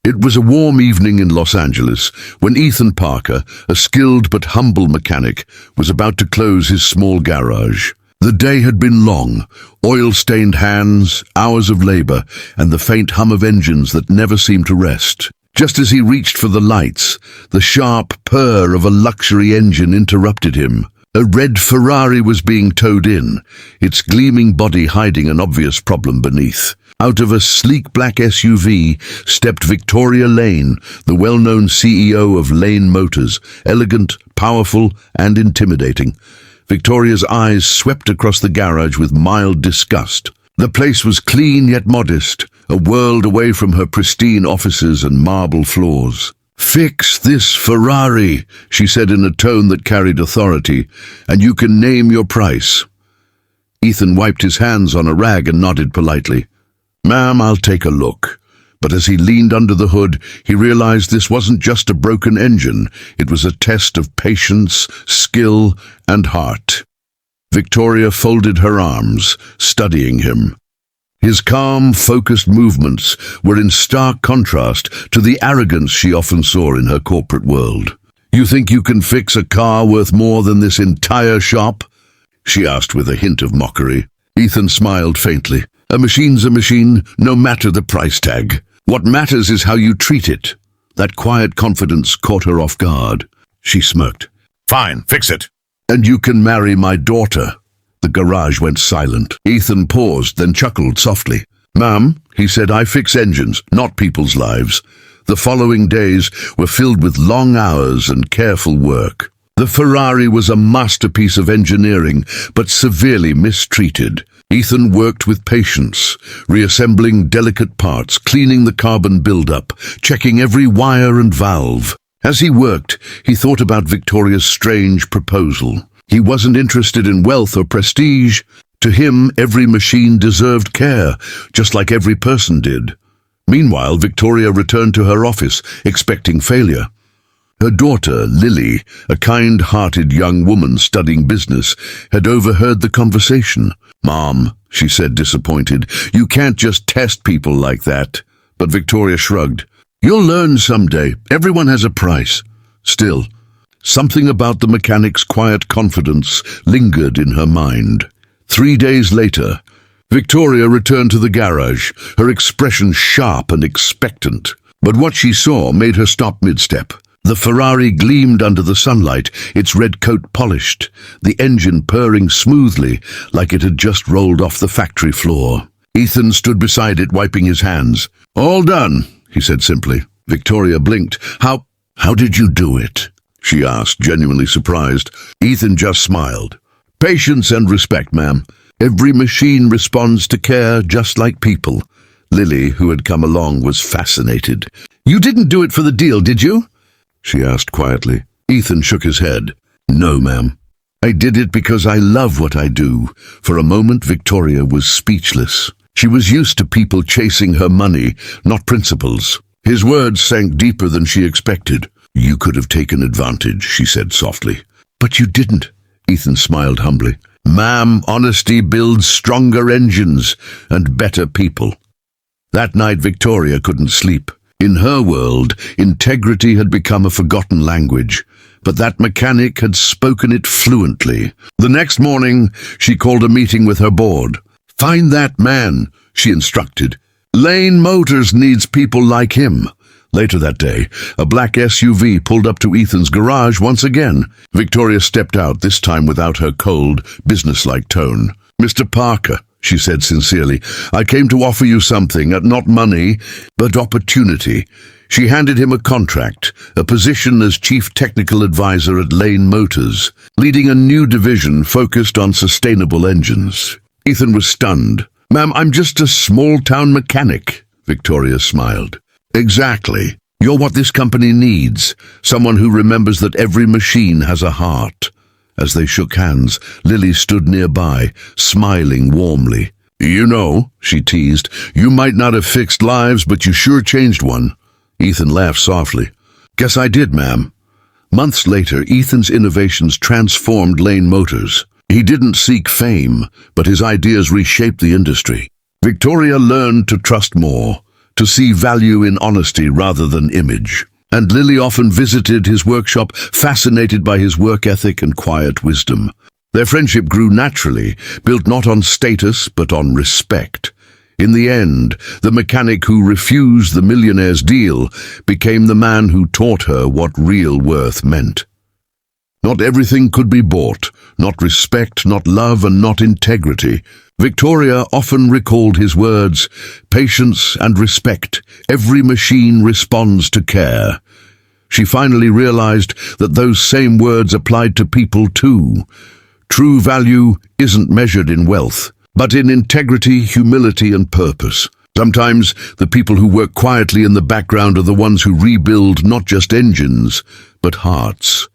It was a warm evening in Los Angeles when Ethan Parker, a skilled but humble mechanic, was about to close his small garage. The day had been long, oil-stained hands, hours of labor, and the faint hum of engines that never seemed to rest. Just as he reached for the lights, the sharp purr of a luxury engine interrupted him. A red Ferrari was being towed in, its gleaming body hiding an obvious problem beneath. Out of a sleek black SUV stepped Victoria Lane, the well-known CEO of Lane Motors, elegant, powerful, and intimidating. Victoria's eyes swept across the garage with mild disgust. The place was clean yet modest, a world away from her pristine offices and marble floors. "Fix this Ferrari," she said in a tone that carried authority, "and you can name your price." Ethan wiped his hands on a rag and nodded politely. "Ma'am, I'll take a look." But as he leaned under the hood, he realized this wasn't just a broken engine. It was a test of patience, skill, and heart. Victoria folded her arms, studying him. His calm, focused movements were in stark contrast to the arrogance she often saw in her corporate world. "You think you can fix a car worth more than this entire shop?" she asked with a hint of mockery. Ethan smiled faintly. "A machine's a machine, no matter the price tag. What matters is how you treat it." That quiet confidence caught her off guard. She smirked. "Fine, fix it. And you can marry my daughter." The garage went silent. Ethan paused, then chuckled softly. "Ma'am," he said, "I fix engines, not people's lives." The following days were filled with long hours and careful work. The Ferrari was a masterpiece of engineering, but severely mistreated. Ethan worked with patience, reassembling delicate parts, cleaning the carbon buildup, checking every wire and valve. As he worked, he thought about Victoria's strange proposal. He wasn't interested in wealth or prestige. To him, every machine deserved care, just like every person did. Meanwhile, Victoria returned to her office, expecting failure. Her daughter, Lily, a kind-hearted young woman studying business, had overheard the conversation. "Mom," she said, disappointed, "you can't just test people like that." But Victoria shrugged. "You'll learn someday. Everyone has a price." Still, something about the mechanic's quiet confidence lingered in her mind. 3 days later, Victoria returned to the garage, her expression sharp and expectant. But what she saw made her stop mid-step. The Ferrari gleamed under the sunlight, its red coat polished, the engine purring smoothly like it had just rolled off the factory floor. Ethan stood beside it, wiping his hands. "All done," he said simply. Victoria blinked. How did you do it?" she asked, genuinely surprised. Ethan just smiled. "Patience and respect, ma'am. Every machine responds to care just like people." Lily, who had come along, was fascinated. "You didn't do it for the deal, did you?" she asked quietly. Ethan shook his head. "No, ma'am. I did it because I love what I do." For a moment, Victoria was speechless. She was used to people chasing her money, not principles. His words sank deeper than she expected. "You could have taken advantage," she said softly. "But you didn't." Ethan smiled humbly. "Ma'am, honesty builds stronger engines and better people." That night, Victoria couldn't sleep. In her world, integrity had become a forgotten language, but that mechanic had spoken it fluently. The next morning, she called a meeting with her board. "Find that man," she instructed. "Lane Motors needs people like him." Later that day, a black SUV pulled up to Ethan's garage once again. Victoria stepped out, this time without her cold, businesslike tone. "Mr. Parker," she said sincerely, "I came to offer you something, not money, but opportunity." She handed him a contract, a position as chief technical advisor at Lane Motors, leading a new division focused on sustainable engines. Ethan was stunned. "Ma'am, I'm just a small-town mechanic," Victoria smiled. "Exactly. You're what this company needs, someone who remembers that every machine has a heart." As they shook hands, Lily stood nearby, smiling warmly. "You know," she teased, "you might not have fixed lives, but you sure changed one." Ethan laughed softly. "Guess I did, ma'am." Months later, Ethan's innovations transformed Lane Motors. He didn't seek fame, but his ideas reshaped the industry. Victoria learned to trust more, to see value in honesty rather than image. And Lily often visited his workshop, fascinated by his work ethic and quiet wisdom. Their friendship grew naturally, built not on status but on respect. In the end, the mechanic who refused the millionaire's deal became the man who taught her what real worth meant. Not everything could be bought, not respect, not love, and not integrity. Victoria often recalled his words, patience and respect. Every machine responds to care. She finally realized that those same words applied to people too. True value isn't measured in wealth, but in integrity, humility, and purpose. Sometimes the people who work quietly in the background are the ones who rebuild not just engines, but hearts.